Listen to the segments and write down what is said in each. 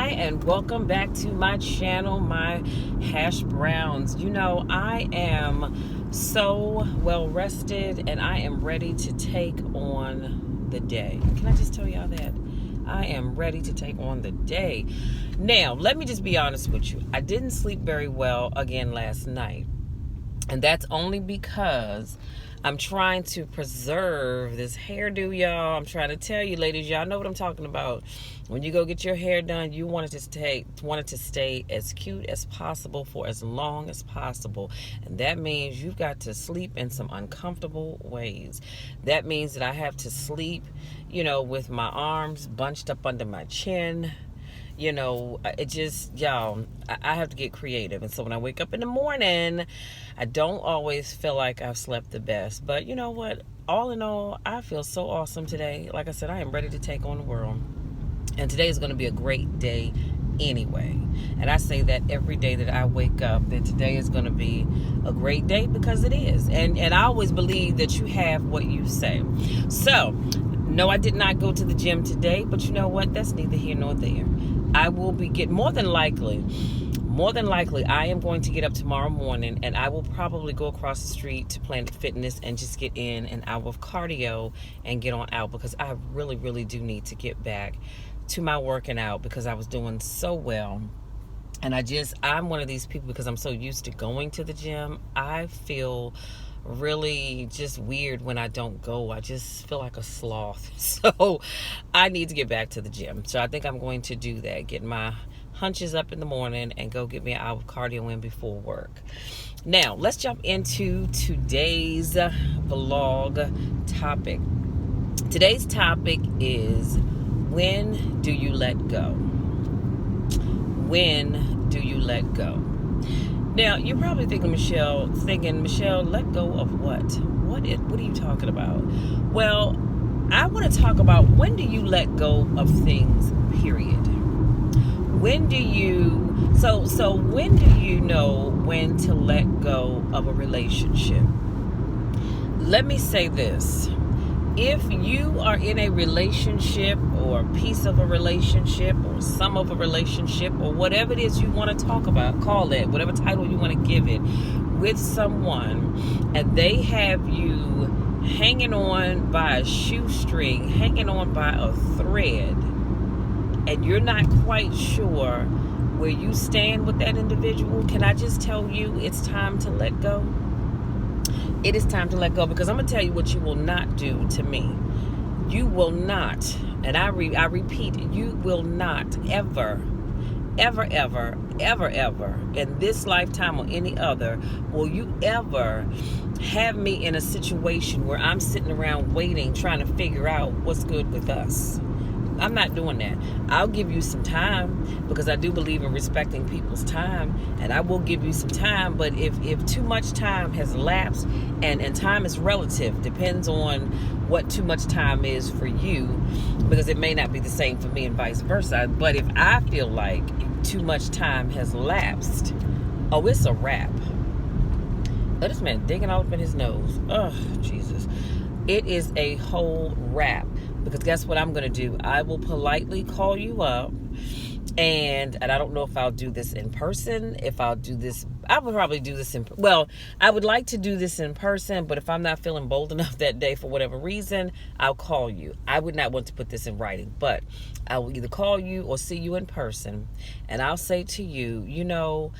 Hi, and welcome back to my channel, my hash browns. You know, I am so well rested and I am ready to take on the day. Can I just tell y'all that? I am ready to take on the day. Now, let me just be honest with you. I didn't sleep very well again last night. And that's only because I'm trying to preserve this hairdo, y'all. I'm trying to tell you, ladies, y'all know what I'm talking about. When you go get your hair done, you want it to stay as cute as possible for as long as possible. And that means you've got to sleep in some uncomfortable ways. That means that I have to sleep, with my arms bunched up under my chin. It just, y'all, I have to get creative. And so when I wake up in the morning, I don't always feel like I've slept the best. But you know what? All in all, I feel so awesome today. Like I said, I am ready to take on the world. And today is going to be a great day anyway. And I say that every day that I wake up, that today is going to be a great day because it is. And I always believe that you have what you say. So, no, I did not go to the gym today, but you know what? That's neither here nor there. I will be more than likely, I am going to get up tomorrow morning and I will probably go across the street to Planet Fitness and just get in an hour of cardio and get on out because I really, really do need to get back to my working out because I was doing so well. And I'm one of these people because I'm so used to going to the gym. I feel really just weird when I don't go. I just feel like a sloth. So I need to get back to the gym. So I think I'm going to do that. Get my hunches up in the morning and go get me an hour of cardio in before work. Now, let's jump into today's vlog topic. Today's topic is, when do you let go? When do you let go? Now, you're probably thinking, Michelle, let go of what? What are you talking about? Well, I want to talk about, when do you let go of things, period? When do you know when to let go of a relationship? Let me say this. If you are in a relationship or a piece of a relationship or some of a relationship or whatever it is you want to talk about, call it, whatever title you want to give it, with someone, and they have you hanging on by a shoestring, hanging on by a thread, and you're not quite sure where you stand with that individual, can I just tell you it's time to let go? It is time to let go, because I'm going to tell you what you will not do to me. You will not, and I repeat, you will not ever in this lifetime or any other, will you ever have me in a situation where I'm sitting around waiting, trying to figure out what's good with us. I'm not doing that. I'll give you some time because I do believe in respecting people's time, and I will give you some time. But if too much time has lapsed, and time is relative, depends on what too much time is for you, because it may not be the same for me and vice versa. But if I feel like too much time has lapsed, oh, it's a wrap. Oh, this man digging all up in his nose. Oh, Jesus. It is a whole wrap. Because guess what I'm going to do? I will politely call you up, and I don't know if I'll do this in person. If I'll do this, I would probably do this I would like to do this in person, but if I'm not feeling bold enough that day for whatever reason, I'll call you. I would not want to put this in writing, but I will either call you or see you in person, and I'll say to you,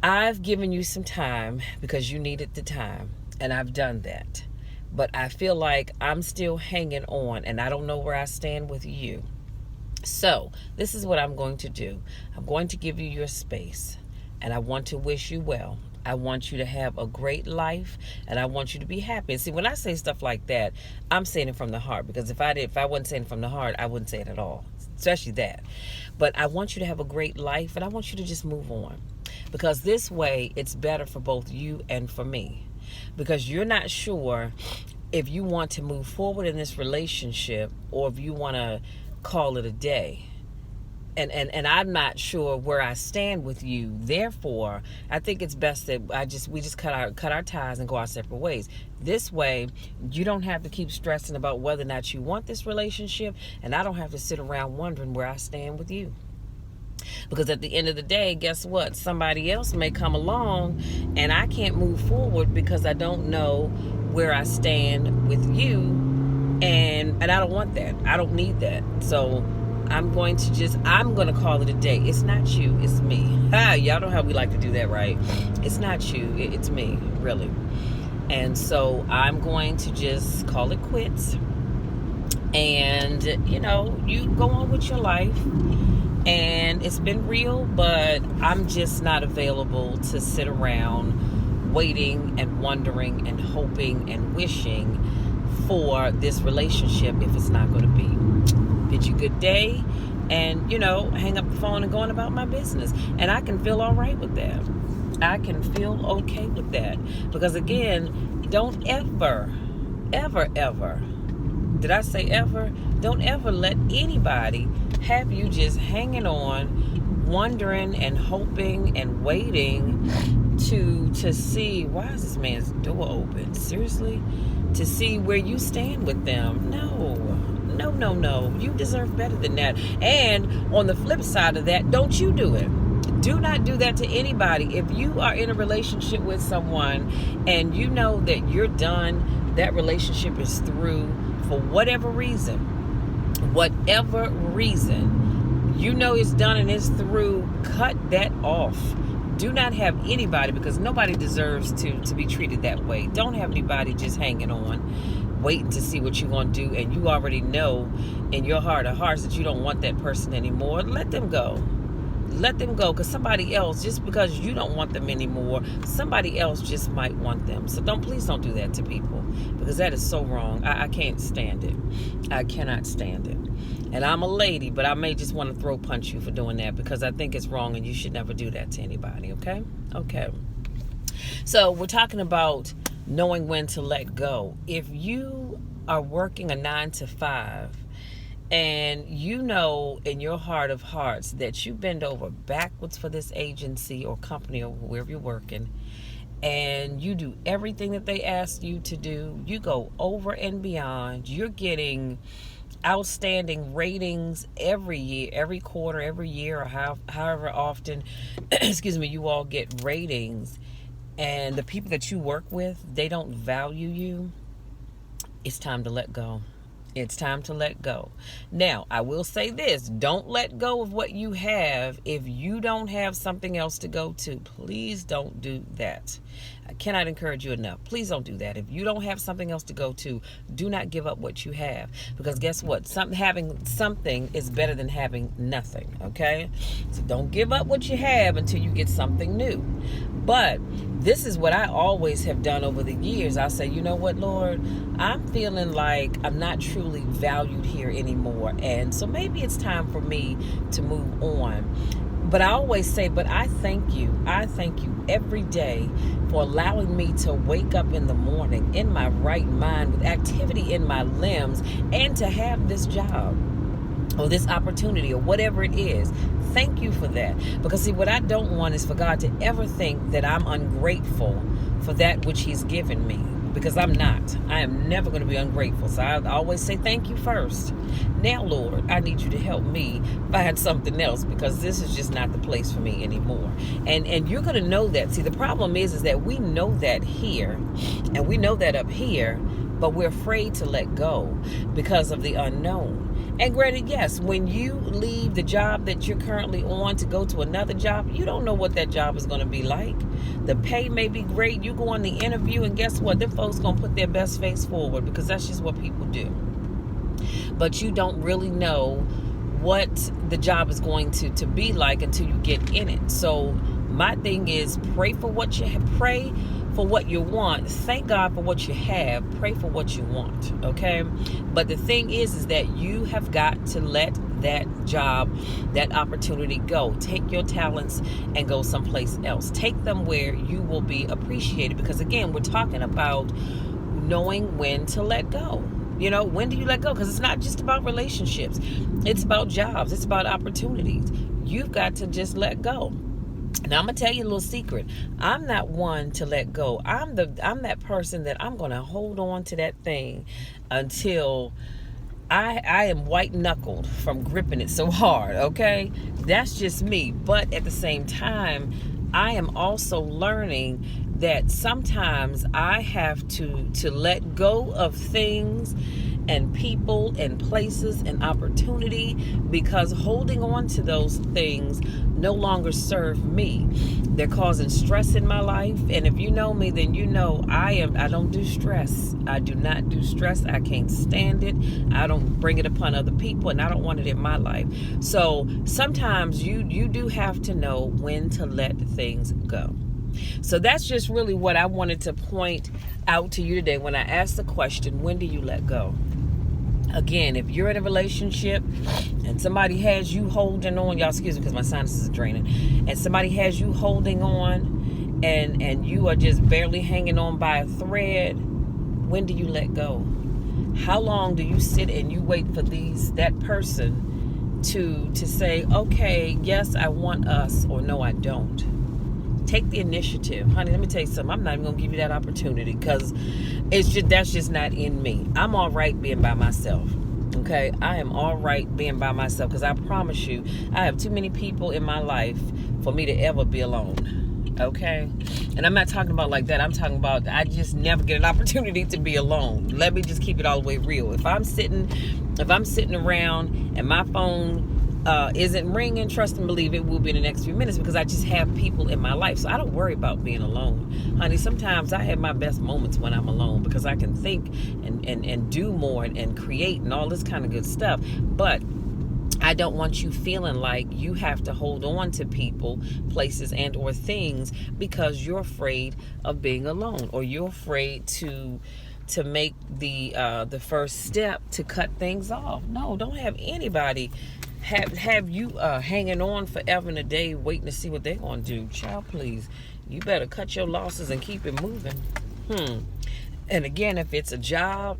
I've given you some time because you needed the time, and I've done that. But I feel like I'm still hanging on, and I don't know where I stand with you. So this is what I'm going to do. I'm going to give you your space, and I want to wish you well. I want you to have a great life, and I want you to be happy. And see, when I say stuff like that, I'm saying it from the heart, because if I wasn't saying it from the heart, I wouldn't say it at all, especially that. But I want you to have a great life, and I want you to just move on, because this way it's better for both you and for me. Because you're not sure if you want to move forward in this relationship or if you want to call it a day. And I'm not sure where I stand with you. Therefore, I think it's best that we just cut our ties and go our separate ways. This way, you don't have to keep stressing about whether or not you want this relationship, and I don't have to sit around wondering where I stand with you. Because at the end of the day, guess what? Somebody else may come along and I can't move forward because I don't know where I stand with you. And I don't want that. I don't need that. So I'm going to call it a day. It's not you, it's me. Y'all know how we like to do that, right? It's not you, it's me, really. And so I'm going to just call it quits. And, you go on with your life. And it's been real, but I'm just not available to sit around waiting and wondering and hoping and wishing for this relationship if it's not going to be. Bid you good day and, hang up the phone and go on about my business. And I can feel all right with that. I can feel okay with that. Because again, don't ever, did I say ever? Don't ever let anybody have you just hanging on, wondering and hoping and waiting to see, why is this man's door open? Seriously? To see where you stand with them. No. You deserve better than that. And on the flip side of that, don't you do it. Do not do that to anybody. If you are in a relationship with someone and you know that you're done, that relationship is through for whatever reason, it's done and it's through, cut that off. Do not have anybody, because nobody deserves to be treated that way. Don't have anybody just hanging on, waiting to see what you're going to do, and you already know in your heart of hearts that you don't want that person anymore. Let them go. Because somebody else, just because you don't want them anymore, somebody else just might want them. So please don't do that to people, because that is so wrong. I can't stand it. I cannot stand it. And I'm a lady, but I may just want to throw punch you for doing that, because I think it's wrong and you should never do that to anybody. Okay. So we're talking about knowing when to let go. If you are working a 9 to 5, and you know in your heart of hearts that you bend over backwards for this agency or company or wherever you're working, and you do everything that they ask you to do, you go over and beyond, you're getting outstanding ratings every year, every quarter, every year, or however often you all get ratings, and the people that you work with, they don't value you, it's time to let go. It's time to let go. Now, I will say this. Don't let go of what you have if you don't have something else to go to. Please don't do that. I cannot encourage you enough. Please don't do that. If you don't have something else to go to, do not give up what you have. Because guess what? Having something is better than having nothing. Okay? So don't give up what you have until you get something new. But this is what I always have done over the years. I say, you know what, Lord? I'm feeling like I'm not truly valued here anymore. And so maybe it's time for me to move on. But I always say, but I thank you. I thank you every day for allowing me to wake up in the morning in my right mind with activity in my limbs and to have this job or this opportunity or whatever it is. Thank you for that. Because see, what I don't want is for God to ever think that I'm ungrateful for that which he's given me. Because I'm not. I am never going to be ungrateful. So I always say thank you first. Now, Lord, I need you to help me find something else, because this is just not the place for me anymore. And you're going to know that. See, the problem is that we know that here and we know that up here, but we're afraid to let go because of the unknown. And granted, yes, when you leave the job that you're currently on to go to another job, you don't know what that job is going to be like. The pay may be great. You go on the interview, and guess what? Them folks going to put their best face forward, because that's just what people do. But you don't really know what the job is going to be like until you get in it. So my thing is, pray for what you have. Pray for what you want. Thank God for what you have. Pray for what you want. Okay? But the thing is that you have got to let that job, that opportunity go. Take your talents and go someplace else. Take them where you will be appreciated. Because again, we're talking about knowing when to let go. You know, when do you let go? Because it's not just about relationships. It's about jobs. It's about opportunities. You've got to just let go. Now, I'm going to tell you a little secret. I'm not one to let go. I'm that person that I'm going to hold on to that thing until I am white-knuckled from gripping it so hard, okay? That's just me. But at the same time, I am also learning that sometimes I have to let go of things and people and places and opportunity, because holding on to those things no longer serve me. They're causing stress in my life, and if you know me, then you know I don't do stress. I do not do stress. I can't stand it. I don't bring it upon other people, and I don't want it in my life. So sometimes you do have to know when to let things go. So that's just really what I wanted to point out to you today when I asked the question, when do you let go? Again, if you're in a relationship and somebody has you holding on, y'all excuse me because my sinuses are draining, and somebody has you holding on and you are just barely hanging on by a thread, when do you let go? How long do you sit and you wait for that person to say, okay, yes, I want us, or no, I don't? Take the initiative. Honey, let me tell you something. I'm not even going to give you that opportunity, because that's just not in me. I'm all right being by myself. Okay? I am all right being by myself, because I promise you, I have too many people in my life for me to ever be alone. Okay? And I'm not talking about like that. I'm talking about I just never get an opportunity to be alone. Let me just keep it all the way real. If I'm sitting around and my phone isn't ringing, trust and believe it will be in the next few minutes, because I just have people in my life. So I don't worry about being alone. Honey, sometimes I have my best moments when I'm alone, because I can think and do more and create and all this kind of good stuff. But I don't want you feeling like you have to hold on to people, places, and or things because you're afraid of being alone, or you're afraid to make the first step to cut things off. No, don't have anybody have you hanging on forever and a day waiting to see what they're going to do. Child, please, you better cut your losses and keep it moving. And again, if it's a job,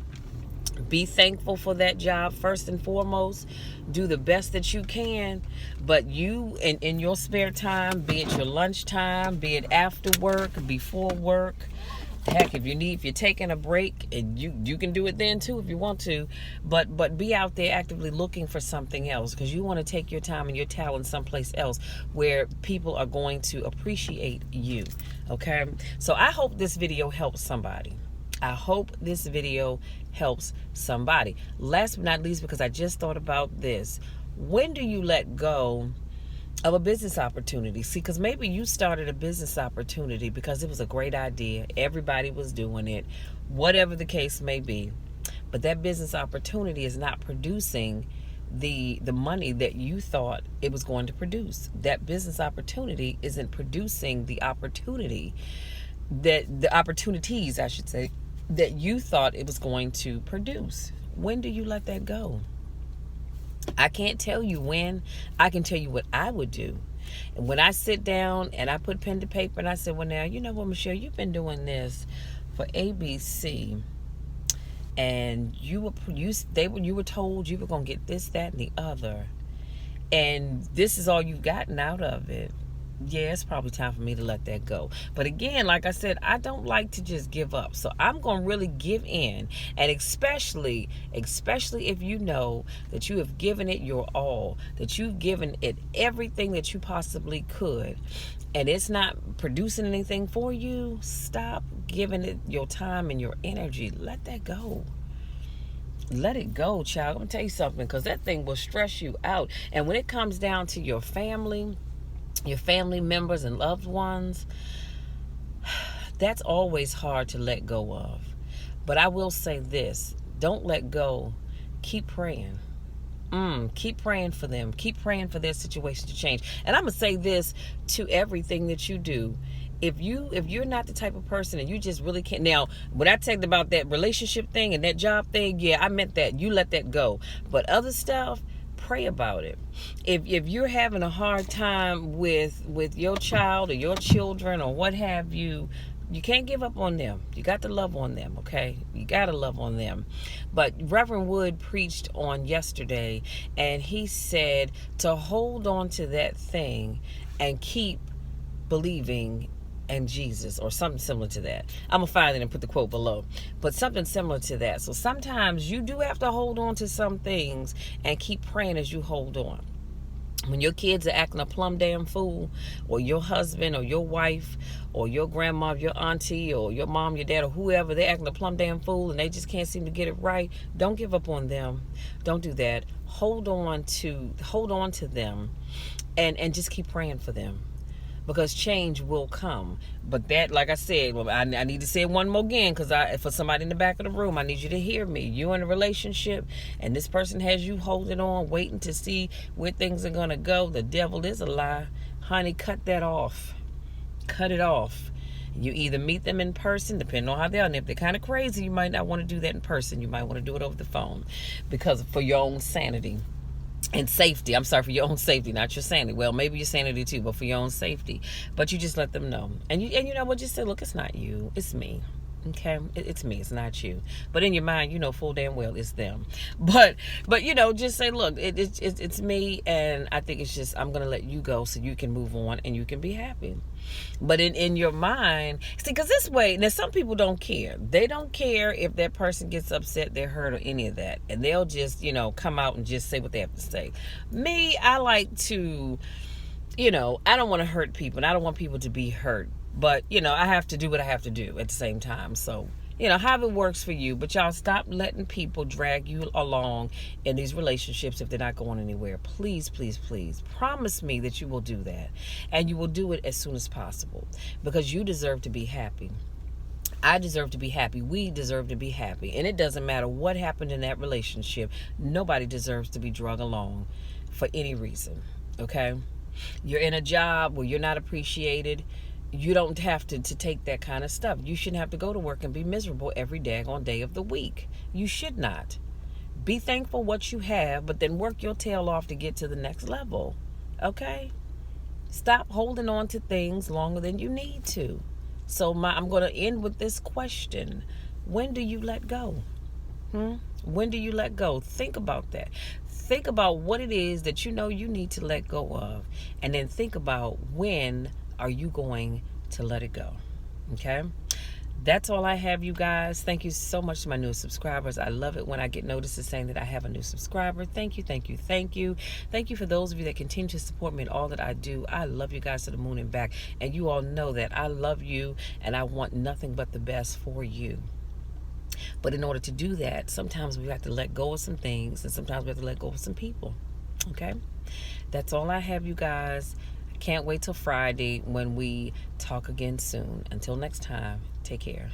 be thankful for that job first and foremost. Do the best that you can. But you, in your spare time, be it your lunchtime, be it after work, before work, heck, if you're taking a break, and you can do it then too if you want to, but be out there actively looking for something else, because you want to take your time and your talent someplace else where people are going to appreciate you. Okay? So I hope this video helps somebody. I hope this video helps somebody. Last but not least, because I just thought about this, when do you let go of a business opportunity? See, because maybe you started a business opportunity because it was a great idea. Everybody was doing it, whatever the case may be. But that business opportunity is not producing the money that you thought it was going to produce. That business opportunity isn't producing the opportunities, I should say, that you thought it was going to produce. When do you let that go? I can't tell you when. I can tell you what I would do. And when I sit down and I put pen to paper and I say, well, now, you know what, Michelle, you've been doing this for ABC, and you were told you were going to get this, that, and the other, and this is all you've gotten out of it. Yeah, it's probably time for me to let that go. But again, like I said, I don't like to just give up. So I'm going to really give in. And especially if you know that you have given it your all, that you've given it everything that you possibly could, and it's not producing anything for you, stop giving it your time and your energy. Let that go. Let it go, child. I'm going to tell you something, because that thing will stress you out. And when it comes down to your family members and loved ones, that's always hard to let go of. But I will say this, don't let go. Keep praying. Keep praying for them. Keep praying for their situation to change. And I'm going to say this to everything that you do. If you're not the type of person and you just really can't. Now, when I talked about that relationship thing and that job thing, yeah, I meant that. You let that go. But other stuff, pray about it. If you're having a hard time with your child or your children or what have you, you can't give up on them. You got to love on them, okay? You got to love on them. But Reverend Wood preached on yesterday, and he said to hold on to that thing and keep believing in Jesus, or something similar to that. I'm going to find it and put the quote below. But something similar to that. So sometimes you do have to hold on to some things and keep praying as you hold on. When your kids are acting a plumb damn fool, or your husband or your wife or your grandma, your auntie or your mom, your dad, or whoever, they're acting a plumb damn fool and they just can't seem to get it right, don't give up on them. Don't do that. Hold on to them, and just keep praying for them, because change will come. But that, like I said, well, I need to say it one more again, because for somebody in the back of the room, I need you to hear me. You're in a relationship and this person has you holding on, waiting to see where things are going to go. The devil is a lie. Honey, cut that off. Cut it off. You either meet them in person, depending on how they are. And if they're kind of crazy, you might not want to do that in person. You might want to do it over the phone, because for your own sanity and safety. I'm sorry, for your own safety, not your sanity. Well, maybe your sanity too, but for your own safety. But you just let them know, and you know what? Just say, look, it's not you, it's me. Okay, it's me, it's not you. But in your mind, you know full damn well it's them. But just say, look, it's me, and I think it's just, I'm gonna let you go so you can move on and you can be happy. But in your mind, see, because this way, now some people don't care. They don't care if that person gets upset, they're hurt, or any of that, and they'll just come out and just say what they have to say. Me, I like to, I don't want to hurt people, and I don't want people to be hurt. But, I have to do what I have to do at the same time. So, however it works for you. But y'all, stop letting people drag you along in these relationships if they're not going anywhere. Please, please, please. Promise me that you will do that. And you will do it as soon as possible. Because you deserve to be happy. I deserve to be happy. We deserve to be happy. And it doesn't matter what happened in that relationship. Nobody deserves to be drug along for any reason. Okay? You're in a job where you're not appreciated. You don't have to take that kind of stuff. You shouldn't have to go to work and be miserable every daggone day of the week. You should not. Be thankful what you have, but then work your tail off to get to the next level. Okay? Stop holding on to things longer than you need to. So I'm going to end with this question. When do you let go? When do you let go? Think about that. Think about what it is that you need to let go of. And then think about, when are you going to let it go? Okay? That's all I have, you guys. Thank you so much to my new subscribers. I love it when I get notices saying that I have a new subscriber. Thank you, thank you, thank you. Thank you for those of you that continue to support me in all that I do. I love you guys to the moon and back. And you all know that I love you and I want nothing but the best for you. But in order to do that, sometimes we have to let go of some things, and sometimes we have to let go of some people. Okay? That's all I have, you guys. Can't wait till Friday when we talk again soon. Until next time, take care.